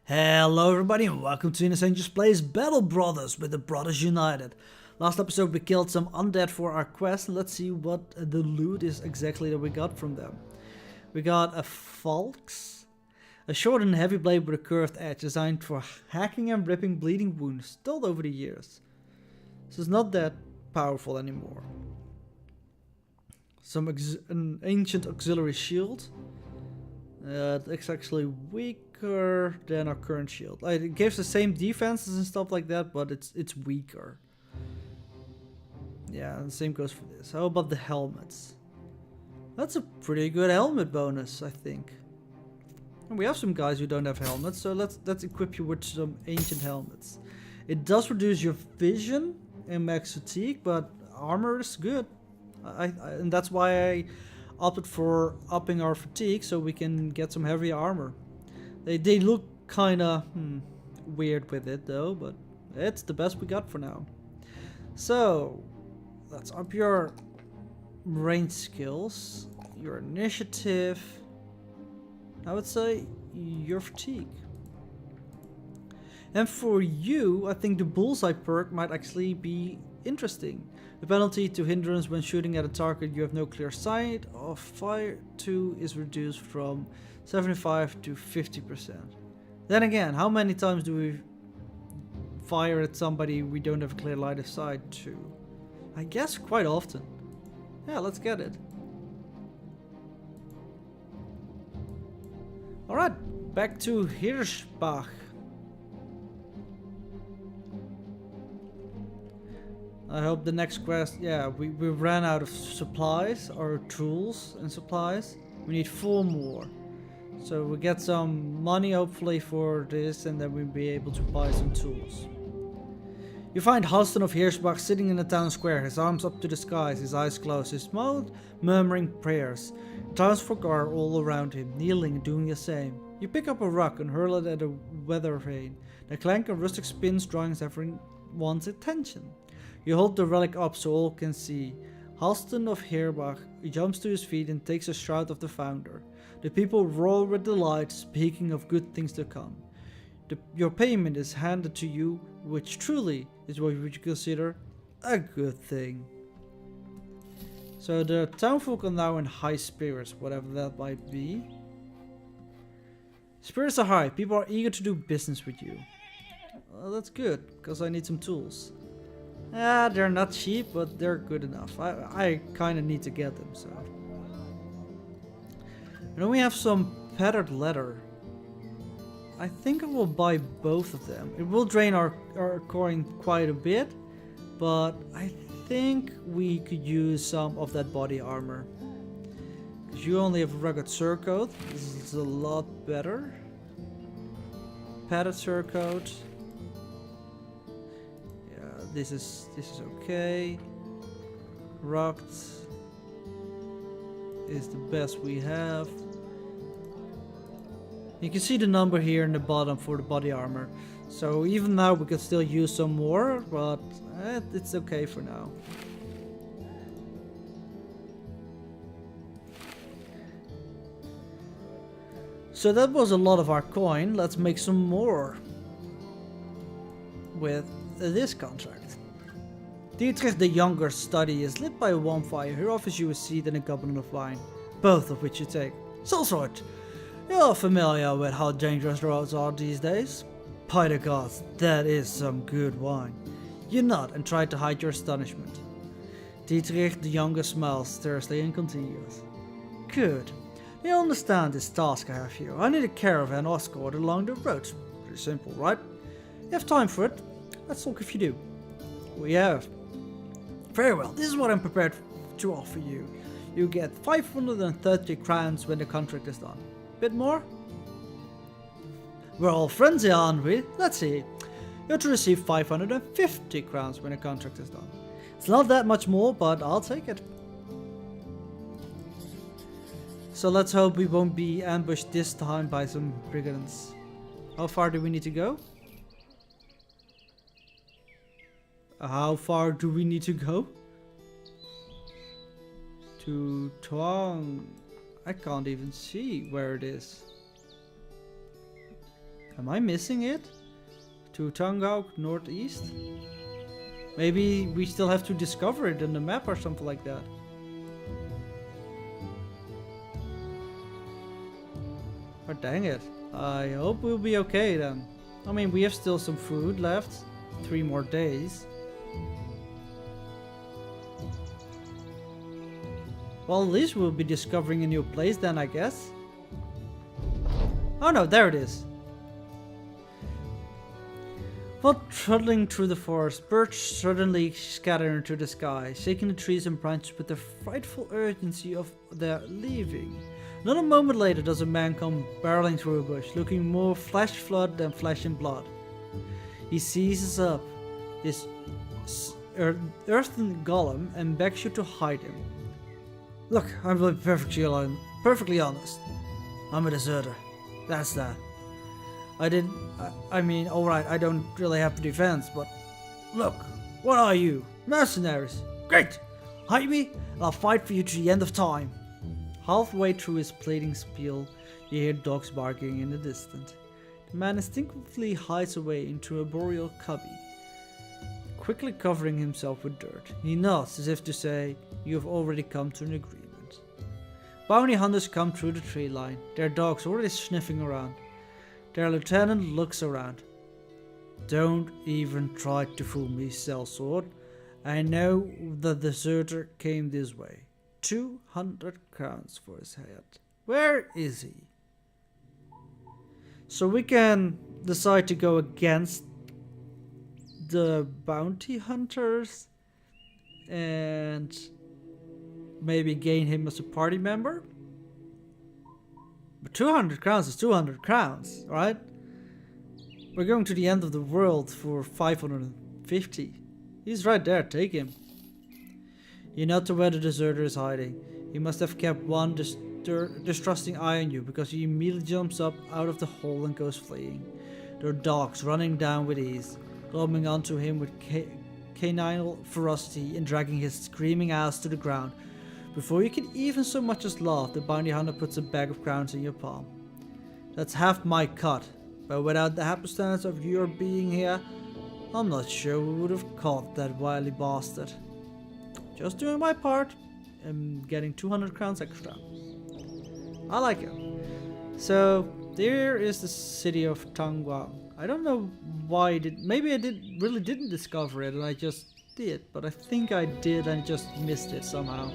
Hello everybody and welcome to Innocent Just Plays Battle Brothers with the Brothers United. Last episode we killed some undead for our quest and let's see what the loot is exactly that we got from them. We got a Falx, a short and heavy blade with a curved edge designed for hacking and ripping bleeding wounds dulled over the years. So it's not that powerful anymore. An ancient auxiliary shield. It's actually weaker than our current shield. Like, it gives the same defenses and stuff like that, but it's weaker. Yeah, and the same goes for this. How about the helmets? That's a pretty good helmet bonus, I think. And we have some guys who don't have helmets, so let's equip you with some ancient helmets. It does reduce your vision and max fatigue, but armor is good. And that's why I opted for upping our fatigue so we can get some heavy armor. They look kinda weird with it though, but it's the best we got for now. So let's up your range skills, your initiative, I would say your fatigue. And for you, I think the bullseye perk might actually be interesting. The penalty to hindrance when shooting at a target you have no clear sight of fire to is reduced from 75 to 50%. Then again, how many times do we fire at somebody we don't have a clear line of sight to? I guess quite often. Yeah, let's get it. Alright, back to Hirschbach. I hope the next quest, yeah, we ran out of supplies, or tools and supplies. We need 4 more. So we get some money hopefully for this and then we'll be able to buy some tools. You find Halston of Hirschbach sitting in the town square, his arms up to the skies, his eyes closed, his mouth murmuring prayers. Townsfolk are all around him, kneeling and doing the same. You pick up a rock and hurl it at a weather vane. The clank of rustic spins drawing everyone's attention. You hold the relic up so all can see. Halston of Hirschbach jumps to his feet and takes a shroud of the founder. The people roar with delight, speaking of good things to come. Your payment is handed to you, which truly is what you would consider a good thing. So the townfolk are now in high spirits, whatever that might be. Spirits are high, people are eager to do business with you. Well, that's good, because I need some tools. They're not cheap, but they're good enough. I kind of need to get them, so. And then we have some patterned leather. I think I will buy both of them. It will drain our coin quite a bit, but I think we could use some of that body armor. Because you only have a rugged surcoat. This is a lot better. Padded surcoat. This is okay. Rocked is the best we have. You can see the number here in the bottom for the body armor. So even now we could still use some more, but it's okay for now. So that was a lot of our coin. Let's make some more with this contract. Dietrich the Younger's study is lit by a warm fire. He offers you a seat and a goblet of wine, both of which you take. Sellsword, you're familiar with how dangerous roads are these days. By the gods, that is some good wine. You nod and try to hide your astonishment. Dietrich the Younger smiles tersely and continues. Good. You understand this task I have here. I need a caravan escort along the road. Pretty simple, right? You have time for it? Let's talk if you do. We have. Very well, this is what I'm prepared to offer you. You get 530 crowns when the contract is done. Bit more? We're all friends here, aren't we? Let's see. You're to receive 550 crowns when the contract is done. It's not that much more, but I'll take it. So let's hope we won't be ambushed this time by some brigands. How far do we need to go? How far do we need to go? To Tuang. I can't even see where it is. Am I missing it? To Tangauk northeast? Maybe we still have to discover it in the map or something like that. Oh, dang it. I hope we'll be okay then. I mean, we have still some food left. 3 more days. Well, at least we'll be discovering a new place then, I guess. Oh no, there it is. While trudging through the forest, birds suddenly scatter into the sky, shaking the trees and branches with the frightful urgency of their leaving. Not a moment later does a man come barreling through a bush, looking more flesh flood than flesh and blood. He seizes up his earthen golem and begs you to hide him. Look, I'm being perfectly honest. I'm a deserter. That's that. I mean, alright, I don't really have a defense, but look, what are you? Mercenaries. Great! Hide me, and I'll fight for you to the end of time. Halfway through his pleading spiel, you hear dogs barking in the distance. The man instinctively hides away into a boreal cubby, quickly covering himself with dirt. He nods as if to say, you have already come to an agreement. Bounty hunters come through the tree line, their dogs already sniffing around. Their lieutenant looks around. Don't even try to fool me, sellsword. I know the deserter came this way. 200 crowns for his head. Where is he? So we can decide to go against the bounty hunters and maybe gain him as a party member. But 200 crowns is 200 crowns, right? We're going to the end of the world for 550. He's right there, take him. You know to where the deserter is hiding. He must have kept one distrusting eye on you, because he immediately jumps up out of the hole and goes fleeing. There are dogs running down with ease, glomming onto him with canine ferocity and dragging his screaming ass to the ground. Before you can even so much as laugh, the bounty hunter puts a bag of crowns in your palm. That's half my cut, but without the happenstance of your being here, I'm not sure we would have caught that wily bastard. Just doing my part and getting 200 crowns extra. I like it. So there is the city of Tangwang. I don't know why maybe I really didn't discover it and I just did, but I think I did and just missed it somehow.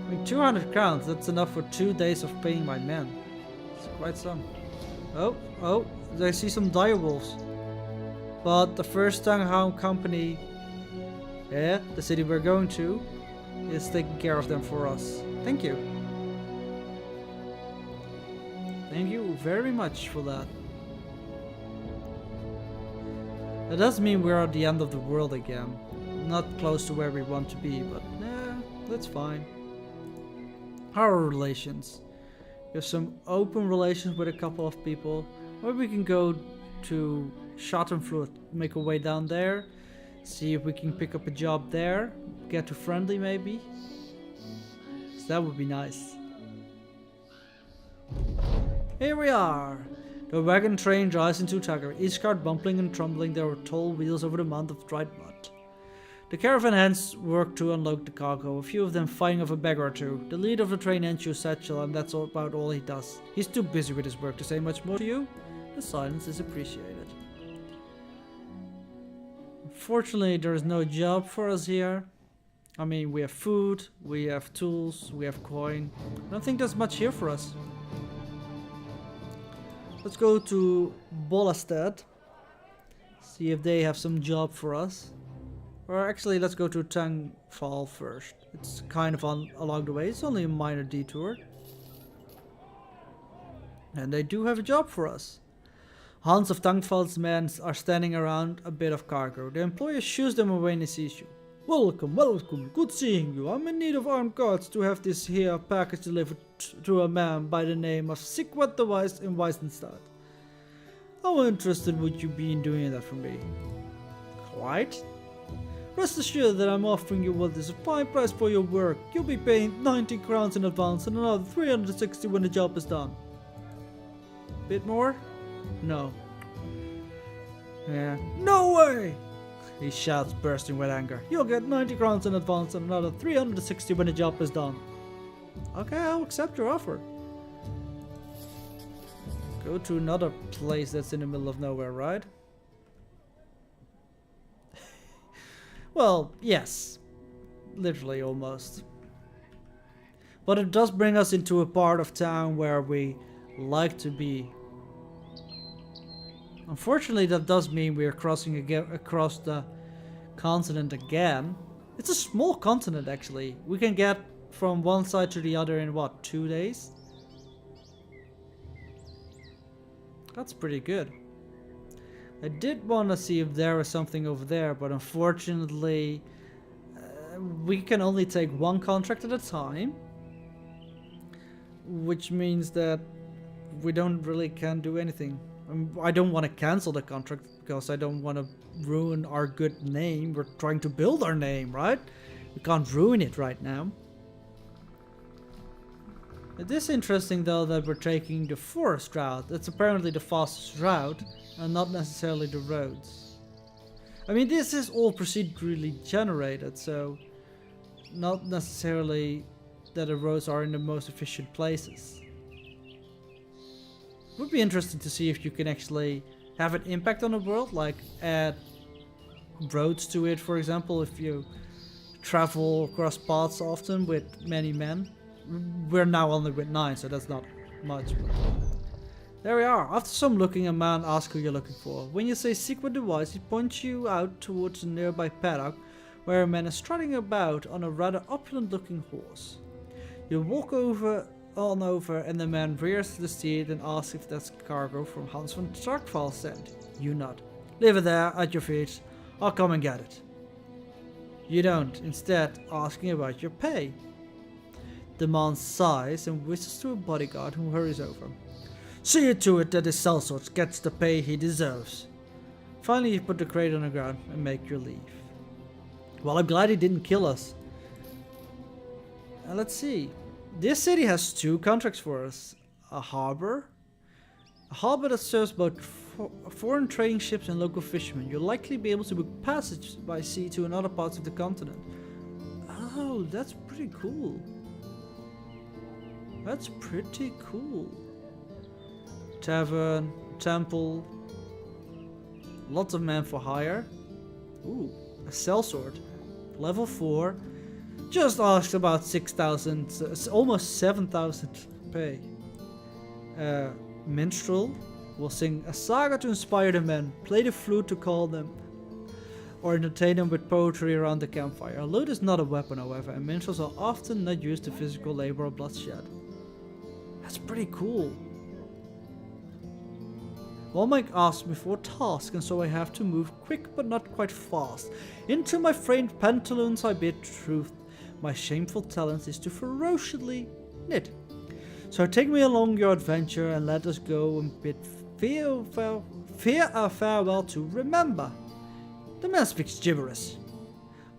I mean, 200 crowns, that's enough for 2 days of paying my men. It's quite some. Oh, I see some direwolves. But the first Tanghound company, yeah, the city we're going to, is taking care of them for us. Thank you. Thank you very much for that. That does mean we're at the end of the world again. Not close to where we want to be, but nah, that's fine. Our relations. We have some open relations with a couple of people. Or we can go to Schadenflucht, make our way down there. See if we can pick up a job there. Get to friendly maybe. So that would be nice. Here we are. The wagon train drives into Tucker, each cart bumping and tumbling their tall wheels over the mound of dried mud. The caravan hands work to unload the cargo, a few of them fighting off a beggar or two. The leader of the train hands you a satchel, and that's about all he does. He's too busy with his work to say much more to you. The silence is appreciated. Unfortunately, there is no job for us here. I mean, we have food, we have tools, we have coin. I don't think there's much here for us. Let's go to Bollestad. See if they have some job for us. Or actually, let's go to Tangfall first. It's kind of along the way. It's only a minor detour. And they do have a job for us. Hans of Tangfall's men are standing around a bit of cargo. The employer shoos them away when he sees you. Welcome. Good seeing you. I'm in need of armed guards to have this here package delivered to a man by the name of Sigwart the Wise in Weisenstadt. How interested would you be in doing that for me? Quite. Rest assured that I'm offering you what is a fine price for your work. You'll be paying 90 crowns in advance and another 360 when the job is done. Bit more? No. Yeah. No way! He shouts, bursting with anger. You'll get 90 crowns in advance and another 360 when the job is done. Okay, I'll accept your offer. Go to another place that's in the middle of nowhere, right? Well, yes. Literally, almost. But it does bring us into a part of town where we like to be. Unfortunately, that does mean we are crossing again across the continent again. It's a small continent, actually. We can get from one side to the other in what, 2 days? That's pretty good. I did want to see if there was something over there, but unfortunately we can only take one contract at a time, which means that we don't really can do anything. I don't want to cancel the contract because I don't want to ruin our good name. We're trying to build our name, right? We can't ruin it right now. It is interesting though that we're taking the forest route. It's apparently the fastest route and not necessarily the roads. I mean, this is all procedurally generated, so not necessarily that the roads are in the most efficient places. It would be interesting to see if you can actually have an impact on the world, like add roads to it, for example, if you travel across paths often with many men. We're now only with 9, so that's not much. But there we are. After some looking, a man asks who you're looking for. When you say seek with the wise, he points you out towards a nearby paddock where a man is strutting about on a rather opulent looking horse. You walk on over and the man rears to the steed and asks if that's cargo from Hans van Starkval sent. You nod. Leave it there at your feet. I'll come and get it. You don't, instead asking about your pay. The man sighs and whistles to a bodyguard who hurries over. See to it that the sellsword gets the pay he deserves. Finally you put the crate on the ground and make your leave. Well, I'm glad he didn't kill us. Let's see. This city has 2 contracts for us. A harbor that serves both foreign trading ships and local fishermen. You'll likely be able to book passage by sea to another parts of the continent. Oh, that's pretty cool. That's pretty cool. Tavern, temple, lots of men for hire. Ooh, a sellsword, level 4. Just asked about 6,000, almost 7,000 pay. Minstrel will sing a saga to inspire the men, play the flute to call them, or entertain them with poetry around the campfire. A lute is not a weapon, however, and minstrels are often not used to physical labor or bloodshed. That's pretty cool. Womack asked me for a task, and so I have to move quick but not quite fast. Into my framed pantaloons I bid truth. My shameful talent is to ferociously knit. So take me along your adventure and let us go and bid fear a farewell to remember. The man speaks gibberish.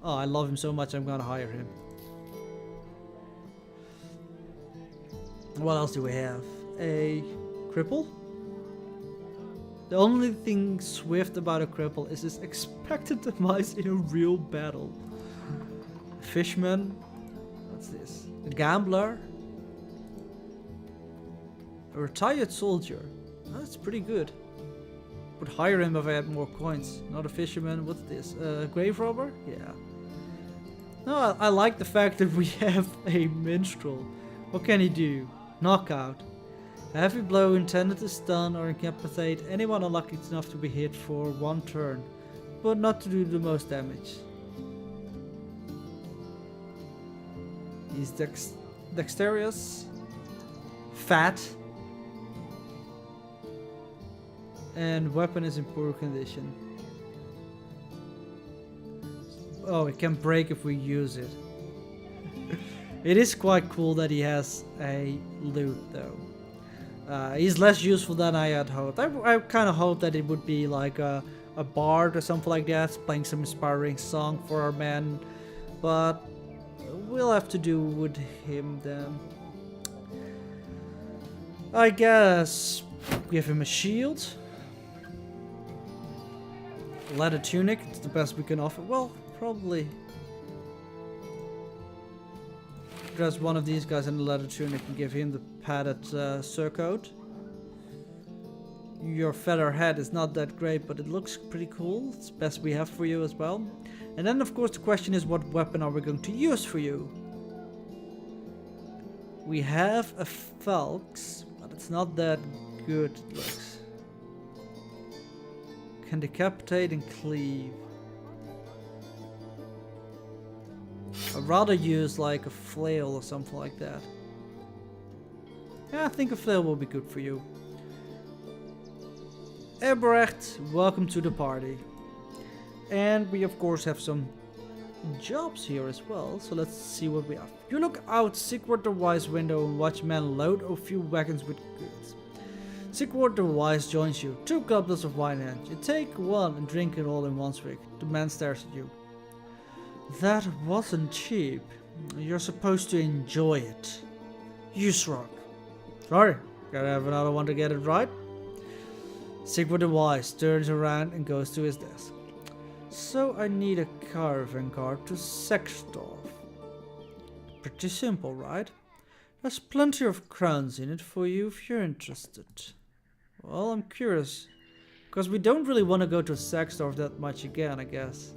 Oh, I love him so much I'm gonna hire him. What else do we have? A cripple? The only thing swift about a cripple is his expected demise in a real battle. Fishman. What's this? A gambler. A retired soldier. Oh, that's pretty good. Would hire him if I had more coins. Not a fisherman. What's this? A grave robber? Yeah. No, I like the fact that we have a minstrel. What can he do? Knockout. A heavy blow intended to stun or incapacitate anyone unlucky enough to be hit for 1 turn, but not to do the most damage. He's dexterous, fat, and weapon is in poor condition. Oh, it can break if we use it. It is quite cool that he has a lute though. He's less useful than I had hoped. I kind of hoped that it would be like a bard or something like that, playing some inspiring song for our men, but we'll have to do with him then. I guess Give him a shield. Leather tunic, it's the best we can offer. Well, probably dress one of these guys in the leather tunic and give him the padded surcoat. Your feather head is not that great, but it looks pretty cool. It's the best we have for you as well. And then of course the question is, what weapon are we going to use for you? We have a Falx, but it's not that good, it looks. Can decapitate and cleave. I'd rather use like a flail or something like that. Yeah, I think a flail will be good for you. Ebrecht, welcome to the party. And we of course have some jobs here as well, so let's see what we have. You look out Sigurd the Wise window and watch men load a few wagons with goods. Sigurd the Wise joins you, 2 goblets of wine in hand. You take one and drink it all in one swig. The man stares at you. That wasn't cheap. You're supposed to enjoy it. You shrug. Sorry, gotta have another one to get it right. Sigurd the Wise turns around and goes to his desk. So I need a caravan cart to Sextorf. Pretty simple, right? There's plenty of crowns in it for you if you're interested. Well, I'm curious, because we don't really want to go to Sextorf that much again, I guess.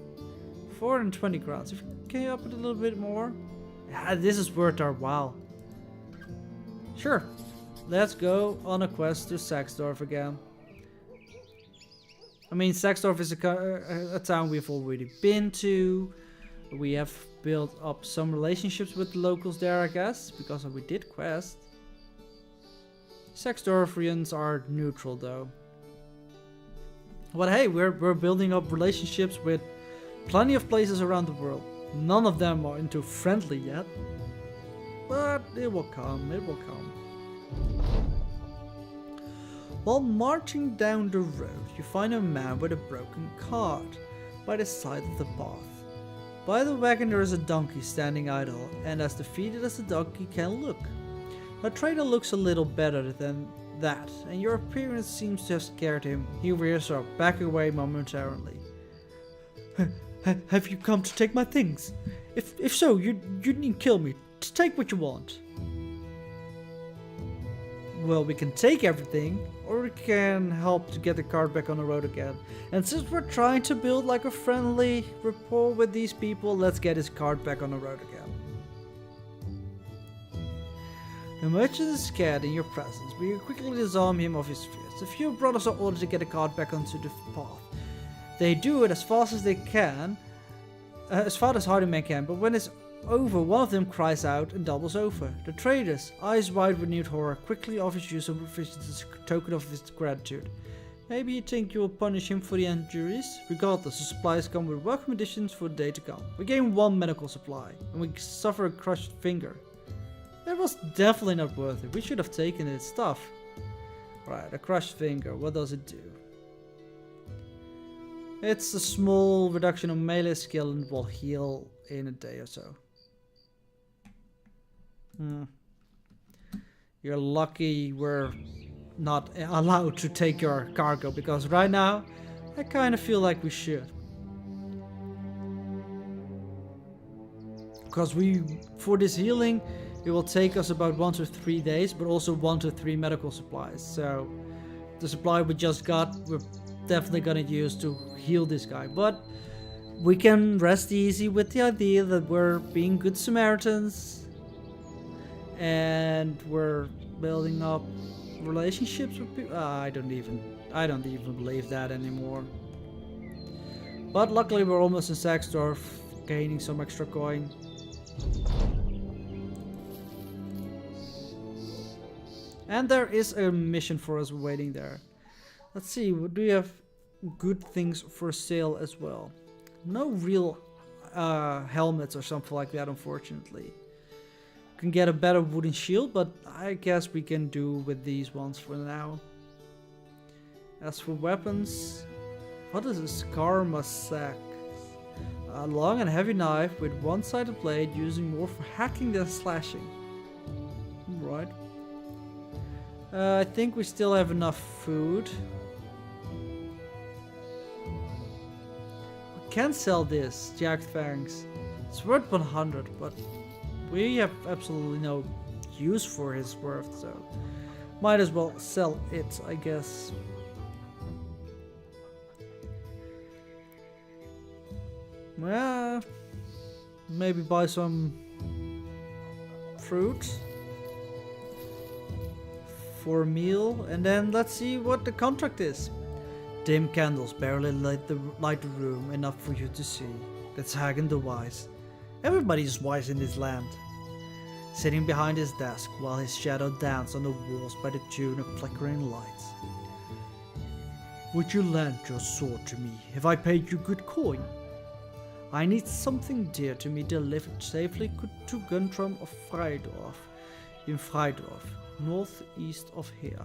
420 crowns. Can you up it a little bit more? Yeah, this is worth our while. Sure. Let's go on a quest to Sextorf again. I mean, Sextorf is a town we've already been to. We have built up some relationships with the locals there, I guess, because we did quest. Sextorfians are neutral though. But hey, we're building up relationships with plenty of places around the world. None of them are into friendly yet. But it will come, it will come. While marching down the road, you find a man with a broken cart by the side of the path. By the wagon there is a donkey standing idle, and as defeated as the donkey can look. The trader looks a little better than that, and your appearance seems to have scared him. He rears up, backing away momentarily. Have you come to take my things? If so, you needn't kill me. Just take what you want. Well, we can take everything, or we can help to get the cart back on the road again. And since we're trying to build like a friendly rapport with these people, let's get his cart back on the road again. The merchant is scared in your presence, but you quickly disarm him of his fears. A few brothers are ordered to get the cart back onto the path. They do it as fast as they can, as fast as hardy men can, but when it's over, one of them cries out and doubles over. The traders, eyes wide with renewed horror, quickly offers you some provisions as a token of his gratitude. Maybe you think you will punish him for the injuries? Regardless, the supplies come with welcome additions for the day to come. We gain 1 medical supply, and we suffer a crushed finger. It was definitely not worth it. We should have taken its stuff. Right, a crushed finger, what does it do? It's a small reduction of melee skill and will heal in a day or so. You're lucky we're not allowed to take your cargo, because right now I kind of feel like we should. Because for this healing, it will take us about 1 to 3 days, but also 1 to 3 medical supplies. So the supply we just got, we're definitely gonna use to heal this guy. But we can rest easy with the idea that we're being good Samaritans and we're building up relationships with people. I don't even believe that anymore. But luckily we're almost in Sextorf, gaining some extra coin. And there is a mission for us waiting there. Let's see, do we have good things for sale as well? No real helmets or something like that, unfortunately. Can get a better wooden shield, but I guess we can do with these ones for now. As for weapons, what is a Skarmasak? A long and heavy knife with one-sided blade, using more for hacking than slashing. Right. I think we still have enough food. We can sell this, jagged fangs. It's worth 100, but we have absolutely no use for his worth, so might as well sell it, I guess. Well, maybe buy some fruit for a meal, and then let's see what the contract is. Dim candles barely light the room enough for you to see. That's Hagen the Wise. Everybody is wise in this land. Sitting behind his desk while his shadow danced on the walls by the tune of flickering lights. Would you lend your sword to me if I paid you good coin? I need something dear to me delivered safely to Guntram of Freidorf, in Freidorf, northeast of here.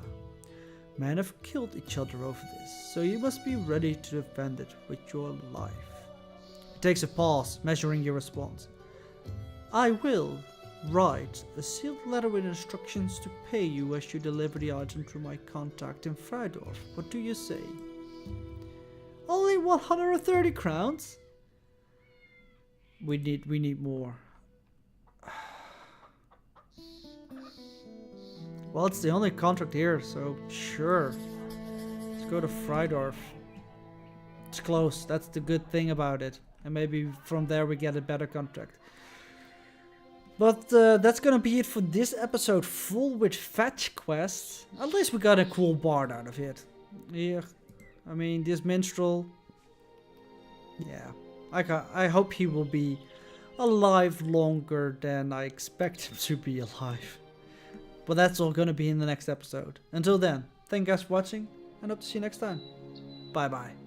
Men have killed each other over this, so you must be ready to defend it with your life. It takes a pause, measuring your response. I will write a sealed letter with instructions to pay you as you deliver the item to my contact in Freidorf. What do you say? Only 130 crowns? We need more. Well, it's the only contract here, so sure. Let's go to Freidorf. It's close, that's the good thing about it. And maybe from there we get a better contract. But that's gonna be it for this episode, full with fetch quests. At least we got a cool bard out of it. Yeah, I mean, this minstrel... Yeah, I hope he will be alive longer than I expect him to be alive. But that's all gonna be in the next episode. Until then, thank you guys for watching, and hope to see you next time. Bye bye.